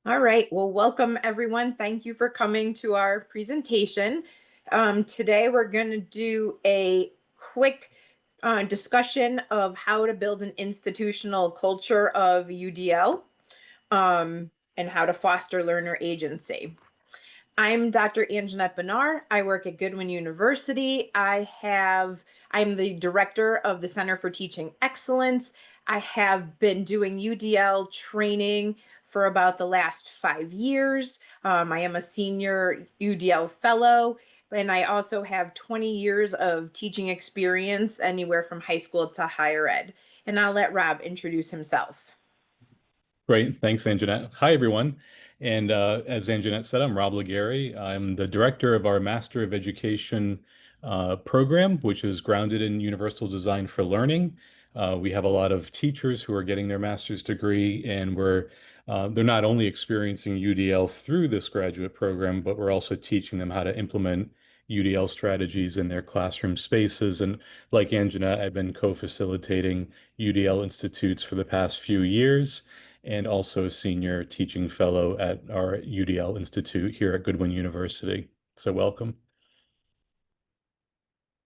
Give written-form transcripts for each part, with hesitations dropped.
All right, well, welcome everyone. Thank you for coming to our presentation. Today we're going to do a quick discussion of how to build an institutional culture of UDL and how to foster learner agency. I'm Dr. Annjanette Bennar. I work at Goodwin University. I'm the director of the Center for Teaching Excellence. I have been doing UDL training for about the last 5 years. I am a senior UDL fellow, and I also have 20 years of teaching experience anywhere from high school to higher ed. And I'll let Rob introduce himself. Great. Thanks, Annjanette. Hi, everyone. And as Annjanette said, I'm Rob LeGary. I'm the director of our Master of Education program, which is grounded in Universal Design for Learning. We have a lot of teachers who are getting their master's degree, and they're not only experiencing UDL through this graduate program, but we're also teaching them how to implement UDL strategies in their classroom spaces. And like Annjanette, I've been co-facilitating UDL institutes for the past few years, and also a senior teaching fellow at our UDL Institute here at Goodwin University. So welcome.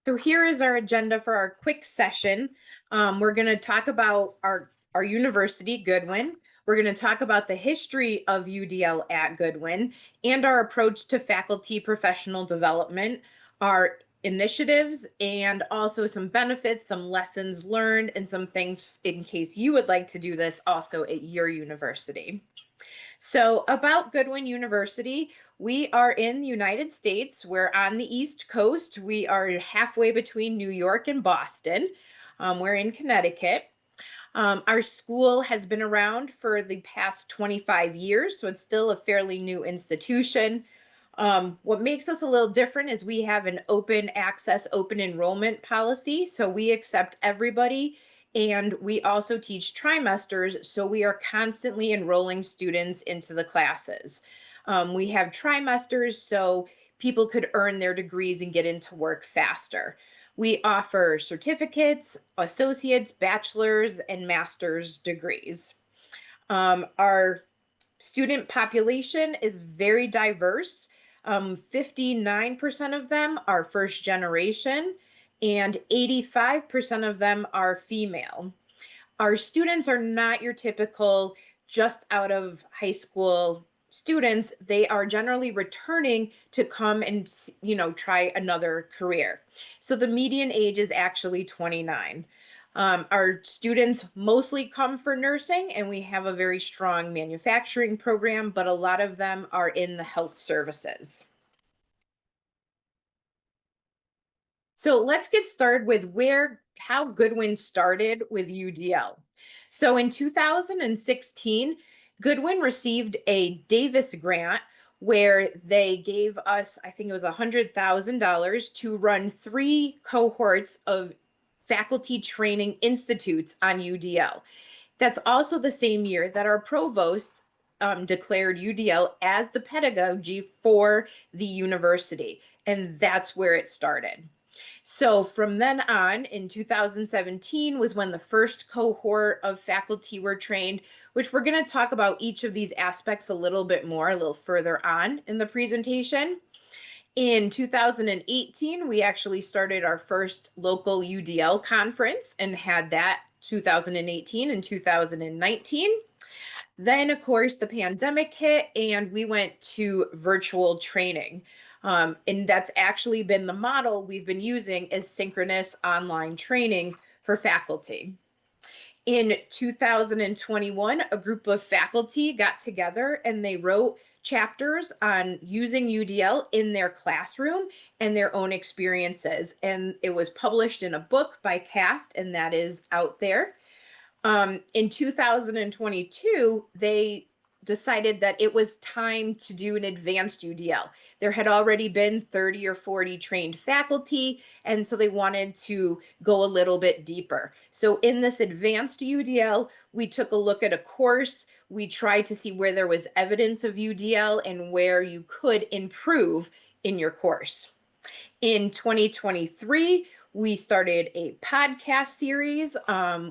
So here is our agenda for our quick session. We're going to talk about our university, Goodwin. We're going to talk about the history of UDL at Goodwin and our approach to faculty professional development, our initiatives, and also some benefits, some lessons learned, and some things in case you would like to do this also at your university. So about Goodwin University, we are in the United States. We're on the East Coast. We are halfway between New York and Boston. We're in Connecticut. Our school has been around for the past 25 years, so it's still a fairly new institution. What makes us a little different is we have an open access, open enrollment policy. So we accept everybody, and we also teach trimesters. So we are constantly enrolling students into the classes. We have trimesters so people could earn their degrees and get into work faster. We offer certificates, associates, bachelor's, and master's degrees. Our student population is very diverse. 59% of them are first generation, and 85% of them are female. Our students are not your typical just out of high school students. They are generally returning to come and, try another career. So the median age is actually 29. Our students mostly come for nursing, and we have a very strong manufacturing program, but a lot of them are in the health services. So let's get started with how Goodwin started with UDL. So in 2016, Goodwin received a Davis grant where they gave us, I think it was $100,000 to run 3 cohorts of faculty training institutes on UDL. That's also the same year that our provost declared UDL as the pedagogy for the university, and that's where it started. So from then on, in 2017 was when the first cohort of faculty were trained, which we're going to talk about each of these aspects a little bit more, a little further on in the presentation. In 2018, we actually started our first local UDL conference and had that 2018 and 2019. Then, of course, the pandemic hit and we went to virtual training. And that's actually been the model we've been using as synchronous online training for faculty. In 2021, a group of faculty got together and they wrote chapters on using UDL in their classroom and their own experiences. And it was published in a book by CAST, and that is out there. In 2022, they decided that it was time to do an advanced UDL. There had already been 30 or 40 trained faculty, and so they wanted to go a little bit deeper. So in this advanced UDL, we took a look at a course. We tried to see where there was evidence of UDL and where you could improve in your course. In 2023, we started a podcast series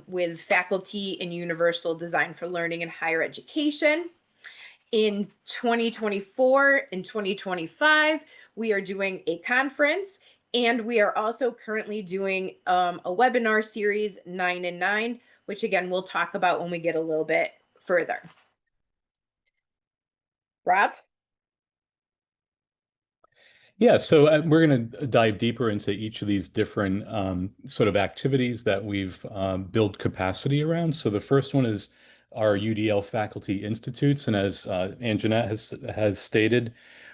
with faculty in Universal Design for Learning and Higher Education. In 2024 and 2025, we are doing a conference, and we are also currently doing a webinar series 9 and 9, which again we'll talk about when we get a little bit further. Rob? Yeah, so we're going to dive deeper into each of these different sort of activities that we've built capacity around. So the first one is our UDL Faculty Institutes, and as Annjanette has stated,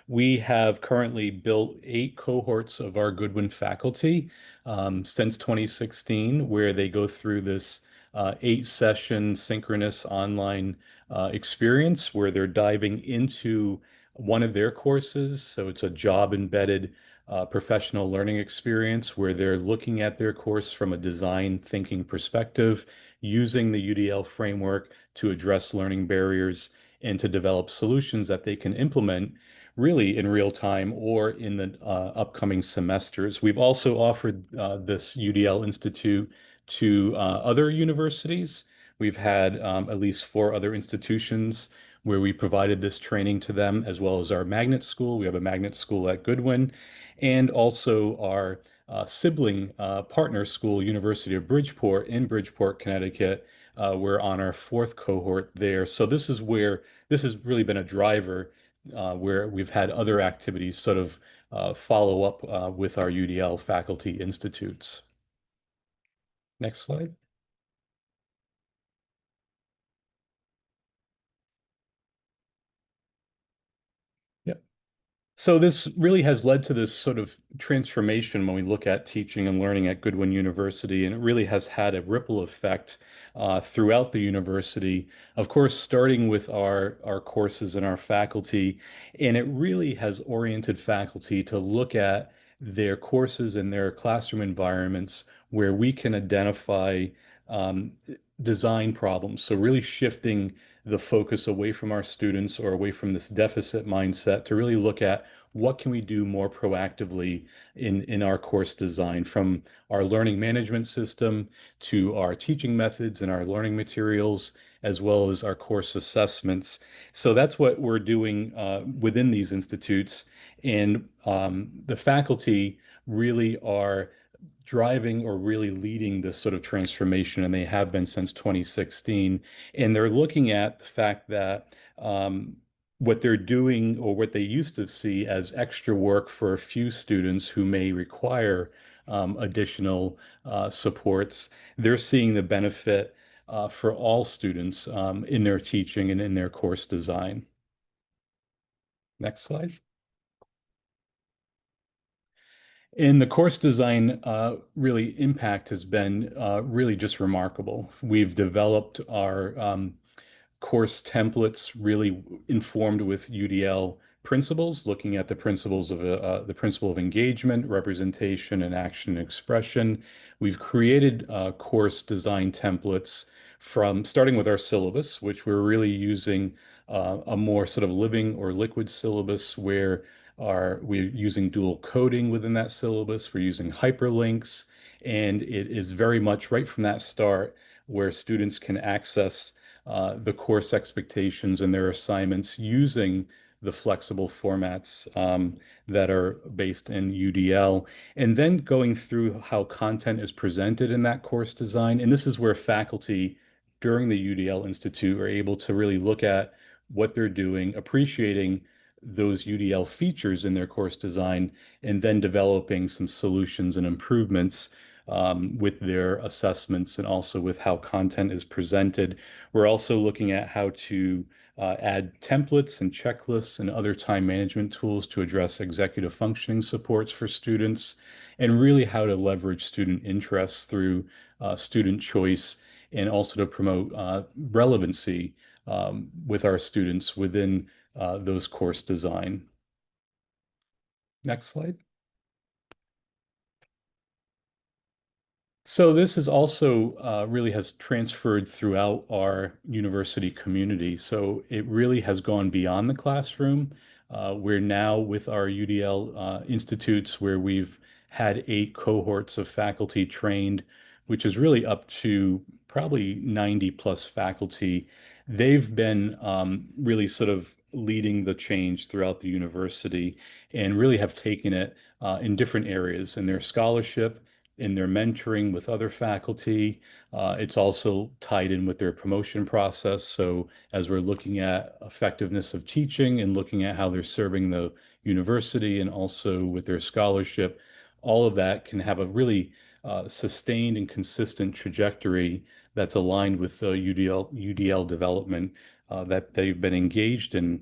we have currently built 8 cohorts of our Goodwin faculty since 2016, where they go through this 8-session synchronous online experience where they're diving into one of their courses. So it's a job embedded professional learning experience where they're looking at their course from a design thinking perspective, using the UDL framework to address learning barriers and to develop solutions that they can implement really in real time or in the upcoming semesters. We've also offered this UDL Institute to other universities. We've had at least 4 other institutions where we provided this training to them, as well as our magnet school. We have a magnet school at Goodwin, and also our sibling partner school, University of Bridgeport in Bridgeport, Connecticut. We're on our 4th cohort there. So this is where this has really been a driver where we've had other activities sort of follow up with our UDL faculty institutes. Next slide. Yep. So this really has led to this sort of transformation when we look at teaching and learning at Goodwin University, and it really has had a ripple effect throughout the university. Of course, starting with our courses and our faculty, and it really has oriented faculty to look at their courses and their classroom environments where we can identify um, design problems. So really shifting the focus away from our students or away from this deficit mindset to really look at what can we do more proactively in our course design, from our learning management system to our teaching methods and our learning materials, as well as our course assessments. So that's what we're doing within these institutes. And the faculty really are driving or really leading this sort of transformation, and they have been since 2016. And they're looking at the fact that what they're doing or what they used to see as extra work for a few students who may require additional supports, they're seeing the benefit for all students in their teaching and in their course design. Next slide. In the course design, really impact has been really just remarkable. We've developed our course templates really informed with UDL principles, looking at the principles of the principle of engagement, representation, and action and expression. We've created course design templates from starting with our syllabus, which we're really using a more sort of living or liquid syllabus where we're using dual coding within that syllabus. We're using hyperlinks, and it is very much right from that start where students can access the course expectations and their assignments using the flexible formats that are based in UDL, and then going through how content is presented in that course design. And this is where faculty during the UDL Institute are able to really look at what they're doing, appreciating those UDL features in their course design, and then developing some solutions and improvements with their assessments and also with how content is presented. We're also looking at how to add templates and checklists and other time management tools to address executive functioning supports for students, and really how to leverage student interests through student choice, and also to promote relevancy with our students within those course design. Next slide. So this is also really has transferred throughout our university community. So it really has gone beyond the classroom. We're now with our UDL institutes where we've had 8 cohorts of faculty trained, which is really up to probably 90 plus faculty. They've been really sort of leading the change throughout the university and really have taken it in different areas in their scholarship, in their mentoring with other faculty. It's also tied in with their promotion process. So as we're looking at effectiveness of teaching and looking at how they're serving the university and also with their scholarship, all of that can have a really sustained and consistent trajectory that's aligned with the UDL development that they've been engaged in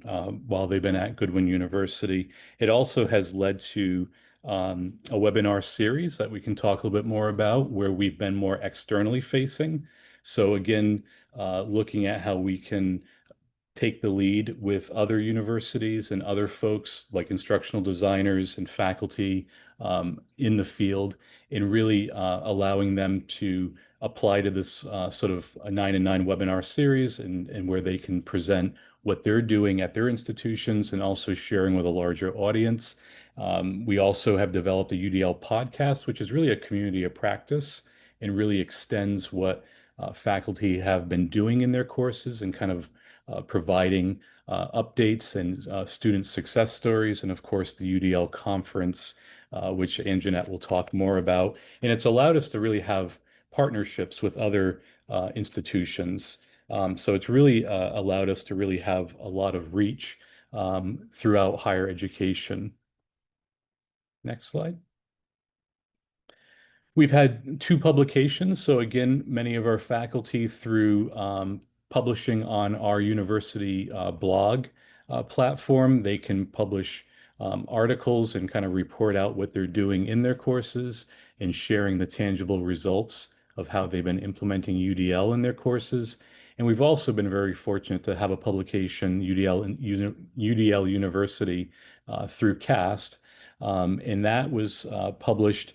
while they've been at Goodwin University. It also has led to a webinar series that we can talk a little bit more about where we've been more externally facing. So again, looking at how we can take the lead with other universities and other folks like instructional designers and faculty in the field and really allowing them to apply to this sort of a 9 and 9 webinar series and where they can present what they're doing at their institutions and also sharing with a larger audience. We also have developed a UDL podcast, which is really a community of practice and really extends what faculty have been doing in their courses and kind of providing updates and student success stories, and of course the UDL conference, which Annjanette will talk more about. And it's allowed us to really have partnerships with other institutions. So it's really allowed us to really have a lot of reach throughout higher education. Next slide. We've had 2 publications. So again, many of our faculty through publishing on our university blog platform, they can publish articles and kind of report out what they're doing in their courses and sharing the tangible results of how they've been implementing UDL in their courses. And we've also been very fortunate to have a publication, UDL University, through CAST. And that was published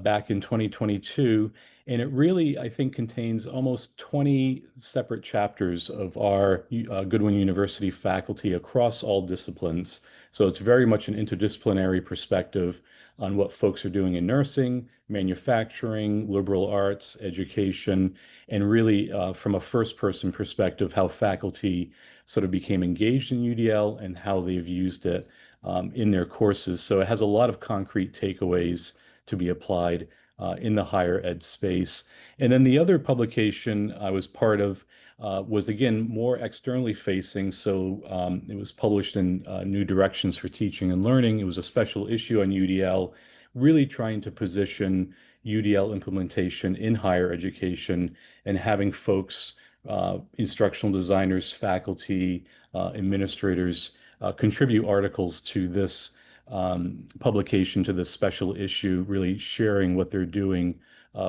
back in 2022. And it really, I think, contains almost 20 separate chapters of our Goodwin University faculty across all disciplines. So it's very much an interdisciplinary perspective on what folks are doing in nursing, manufacturing, liberal arts, education, and really from a first-person perspective, how faculty sort of became engaged in UDL and how they've used it in their courses. So it has a lot of concrete takeaways to be applied in the higher ed space. And then the other publication I was part of was, again, more externally facing. So it was published in New Directions for Teaching and Learning. It was a special issue on UDL, really trying to position UDL implementation in higher education and having folks, instructional designers, faculty, administrators, contribute articles to this publication, to this special issue, really sharing what they're doing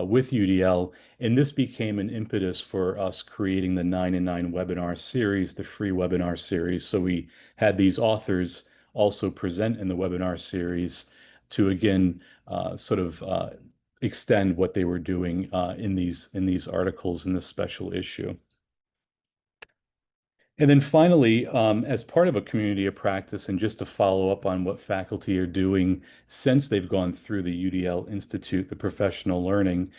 with UDL. And this became an impetus for us creating the 9 and 9 webinar series, the free webinar series. So we had these authors also present in the webinar series to, again, sort of extend what they were doing in these articles in this special issue. And then finally, as part of a community of practice, and just to follow up on what faculty are doing since they've gone through the UDL Institute, the professional learning,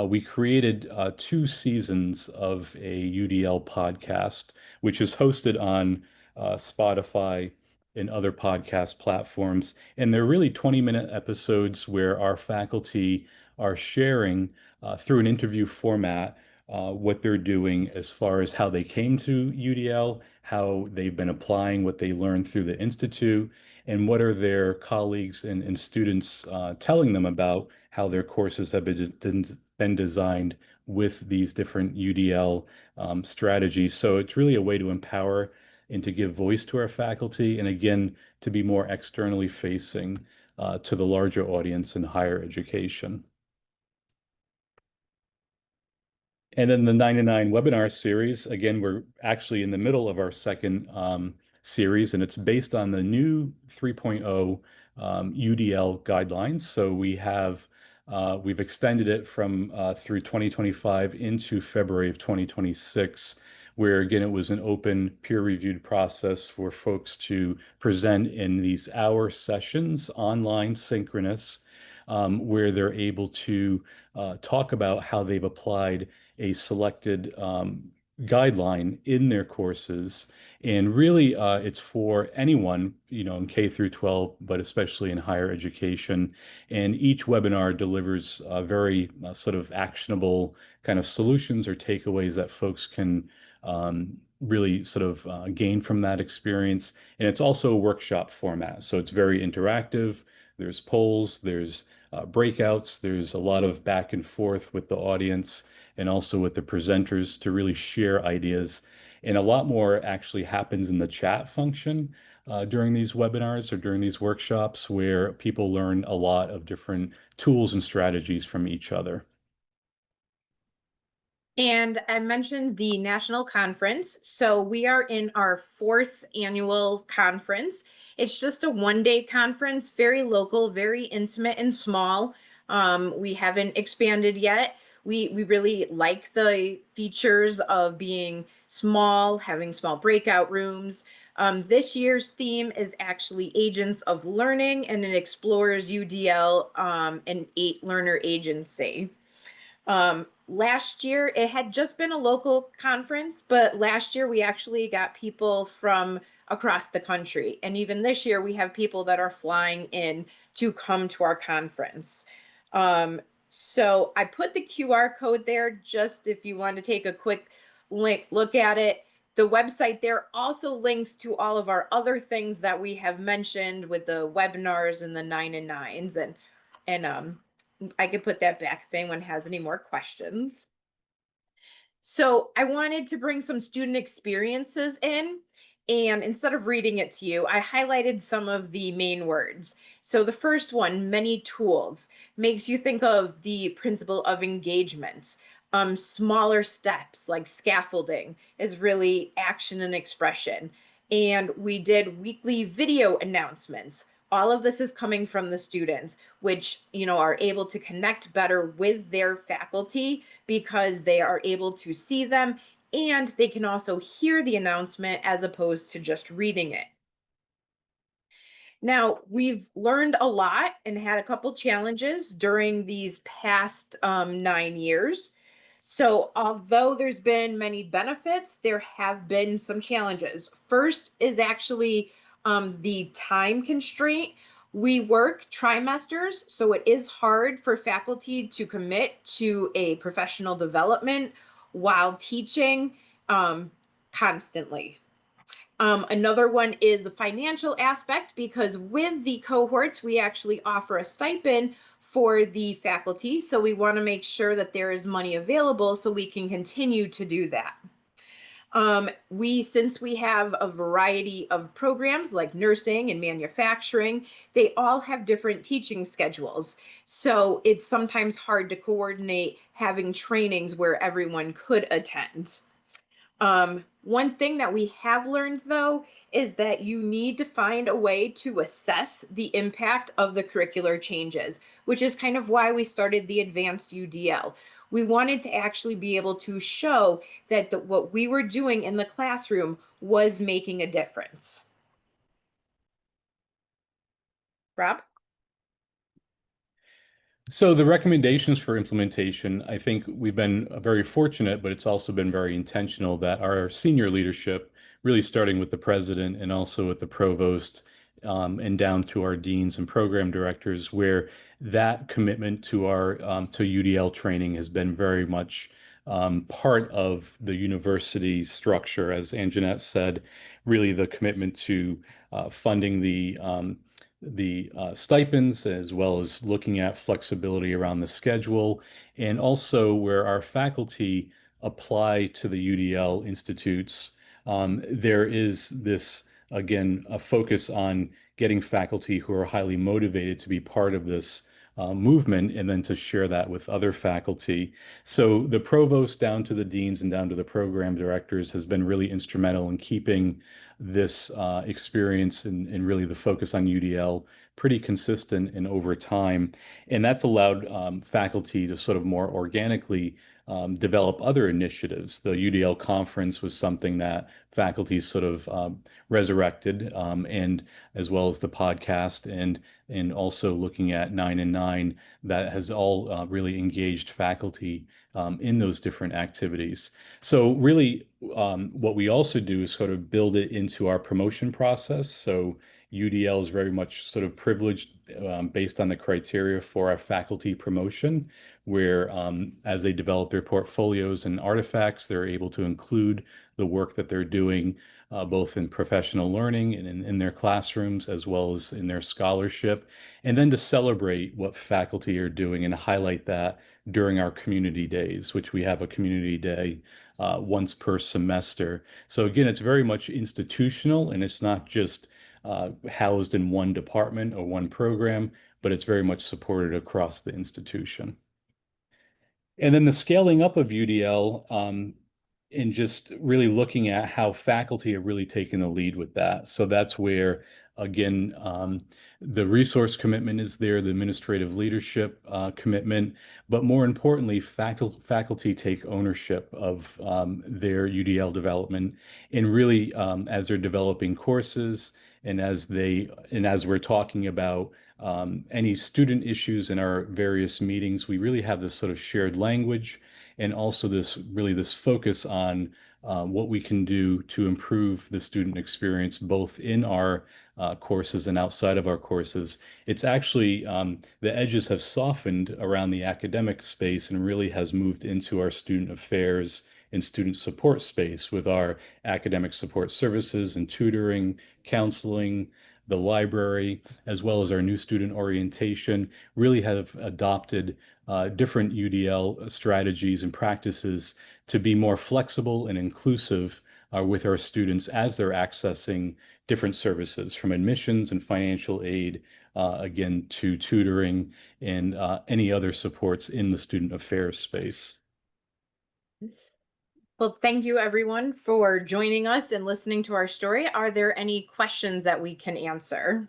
we created 2 seasons of a UDL podcast, which is hosted on Spotify and other podcast platforms. And they're really 20-minute episodes where our faculty are sharing through an interview format what they're doing as far as how they came to UDL, how they've been applying what they learned through the Institute, and what are their colleagues and students telling them about how their courses have been designed with these different UDL strategies. So it's really a way to empower and to give voice to our faculty, and again, to be more externally facing to the larger audience in higher education. And then the 9 and 9 webinar series, again, we're actually in the middle of our second series, and it's based on the new 3.0 UDL guidelines. So we've extended it from through 2025 into February of 2026, where again, it was an open peer-reviewed process for folks to present in these hour sessions, online synchronous, where they're able to talk about how they've applied a selected guideline in their courses. And really, it's for anyone, in K through 12, but especially in higher education. And each webinar delivers very sort of actionable kind of solutions or takeaways that folks can really sort of gain from that experience. And it's also a workshop format. So it's very interactive. There's polls, there's breakouts, there's a lot of back and forth with the audience and also with the presenters to really share ideas. And a lot more actually happens in the chat function during these webinars or during these workshops where people learn a lot of different tools and strategies from each other. And I mentioned the national conference. So we are in our 4th annual conference. It's just a one-day conference, very local, very intimate and small. We haven't expanded yet. We really like the features of being small, having small breakout rooms. This year's theme is actually Agents of Learning, and it explores UDL, and 8 learner agency. Last year, it had just been a local conference, but last year we actually got people from across the country. And even this year, we have people that are flying in to come to our conference. So I put the QR code there just if you want to take a quick look at it. The website there also links to all of our other things that we have mentioned with the webinars and the 9 and 9s, and I could put that back if anyone has any more questions. So I wanted to bring some student experiences in, and instead of reading it to you, I highlighted some of the main words. So the first one, many tools, makes you think of the principle of engagement. Smaller steps like scaffolding is really action and expression. And we did weekly video announcements. All of this is coming from the students, which, are able to connect better with their faculty because they are able to see them and they can also hear the announcement as opposed to just reading it. Now, we've learned a lot and had a couple challenges during these past 9 years. So, although there's been many benefits, there have been some challenges. First is actually the time constraint. We work trimesters, so it is hard for faculty to commit to a professional development while teaching constantly. Another one is the financial aspect, because with the cohorts, we actually offer a stipend for the faculty. So we want to make sure that there is money available so we can continue to do that. Since we have a variety of programs like nursing and manufacturing, they all have different teaching schedules. So it's sometimes hard to coordinate having trainings where everyone could attend. One thing that we have learned, though, is that you need to find a way to assess the impact of the curricular changes, which is kind of why we started the advanced UDL. We wanted to actually be able to show that what we were doing in the classroom was making a difference. Rob? So the recommendations for implementation, I think we've been very fortunate, but it's also been very intentional that our senior leadership, really starting with the president and also with the provost, and down to our deans and program directors, where that commitment to our to UDL training has been very much part of the university structure. As Annjanette said, really the commitment to funding the stipends, as well as looking at flexibility around the schedule, and also where our faculty apply to the UDL institutes. There is this, again, a focus on getting faculty who are highly motivated to be part of this movement and then to share that with other faculty. So the provost down to the deans and down to the program directors has been really instrumental in keeping this experience and really the focus on UDL pretty consistent and over time. And that's allowed faculty to sort of more organically develop other initiatives. The UDL conference was something that faculty sort of resurrected, and as well as the podcast and also looking at 9 and 9, that has all really engaged faculty in those different activities. So really, what we also do is sort of build it into our promotion process. So UDL is very much sort of privileged based on the criteria for our faculty promotion, where as they develop their portfolios and artifacts, they're able to include the work that they're doing both in professional learning and in their classrooms, as well as in their scholarship, and then to celebrate what faculty are doing and highlight that during our community days, which we have a community day once per semester. So again, it's very much institutional, and it's not just housed in one department or one program, but it's very much supported across the institution. And then the scaling up of UDL, and just really looking at how faculty have really taken the lead with that. So that's where, again, the resource commitment is there, the administrative leadership commitment, but more importantly, faculty take ownership of their UDL development, and really as they're developing courses and as we're talking about any student issues in our various meetings, we really have this sort of shared language, and also this focus on what we can do to improve the student experience, both in our courses and outside of our courses. It's actually, the edges have softened around the academic space and really has moved into our student affairs and student support space with our academic support services and tutoring, counseling, the library, as well as our new student orientation, really have adopted different UDL strategies and practices to be more flexible and inclusive with our students as they're accessing different services, from admissions and financial aid, again, to tutoring and any other supports in the student affairs space. Well, thank you everyone for joining us and listening to our story. Are there any questions that we can answer?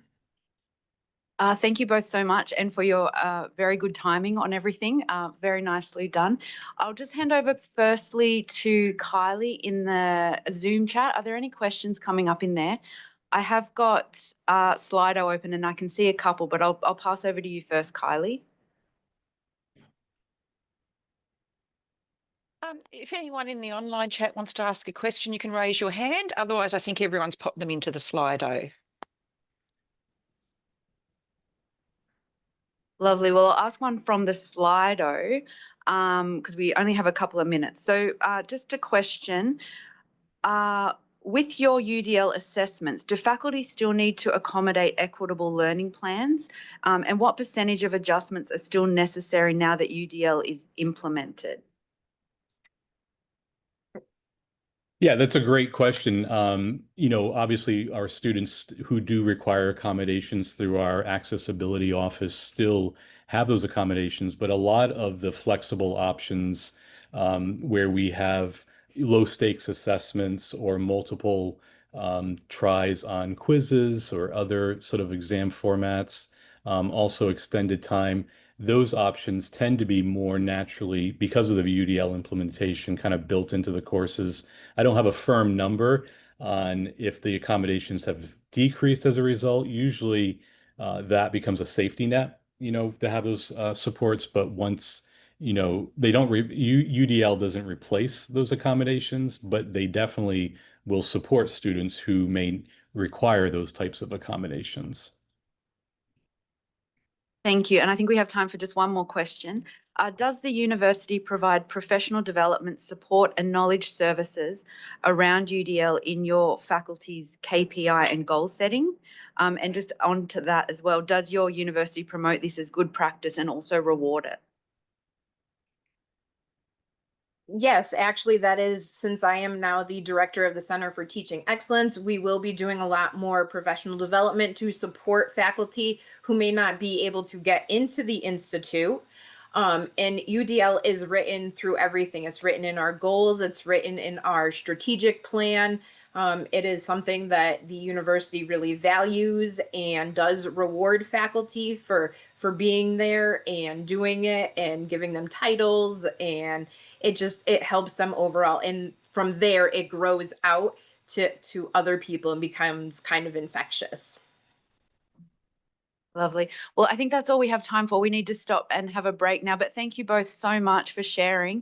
Thank you both so much, and for your very good timing on everything. Very nicely done. I'll just hand over firstly to Kylie in the Zoom chat. Are there any questions coming up in there? I have got Slido open and I can see a couple, but I'll pass over to you first, Kylie. If anyone in the online chat wants to ask a question, you can raise your hand. Otherwise, I think everyone's popped them into the Slido. Lovely. Well, I'll ask one from the Slido because we only have a couple of minutes. So just a question. With your UDL assessments, do faculty still need to accommodate equitable learning plans? And what percentage of adjustments are still necessary now that UDL is implemented? Yeah, that's a great question. Obviously our students who do require accommodations through our accessibility office still have those accommodations, but a lot of the flexible options where we have low stakes assessments or multiple tries on quizzes or other sort of exam formats, also extended time, those options tend to be more naturally, because of the UDL implementation, kind of built into the courses. I don't have a firm number on if the accommodations have decreased as a result. Usually that becomes a safety net, to have those supports. But once, they don't, UDL doesn't replace those accommodations, but they definitely will support students who may require those types of accommodations. Thank you. And I think we have time for just one more question. Does the university provide professional development support and knowledge services around UDL in your faculty's KPI and goal setting? And just on to that as well, does your university promote this as good practice and also reward it? Yes, actually, that is, since I am now the director of the Center for Teaching Excellence, we will be doing a lot more professional development to support faculty who may not be able to get into the institute. And UDL is written through everything. It's written in our goals. It's written in our strategic plan. It is something that the university really values and does reward faculty for being there and doing it and giving them titles, and it helps them overall. And from there, it grows out to other people and becomes kind of infectious. Lovely. Well, I think that's all we have time for. We need to stop and have a break now, but thank you both so much for sharing.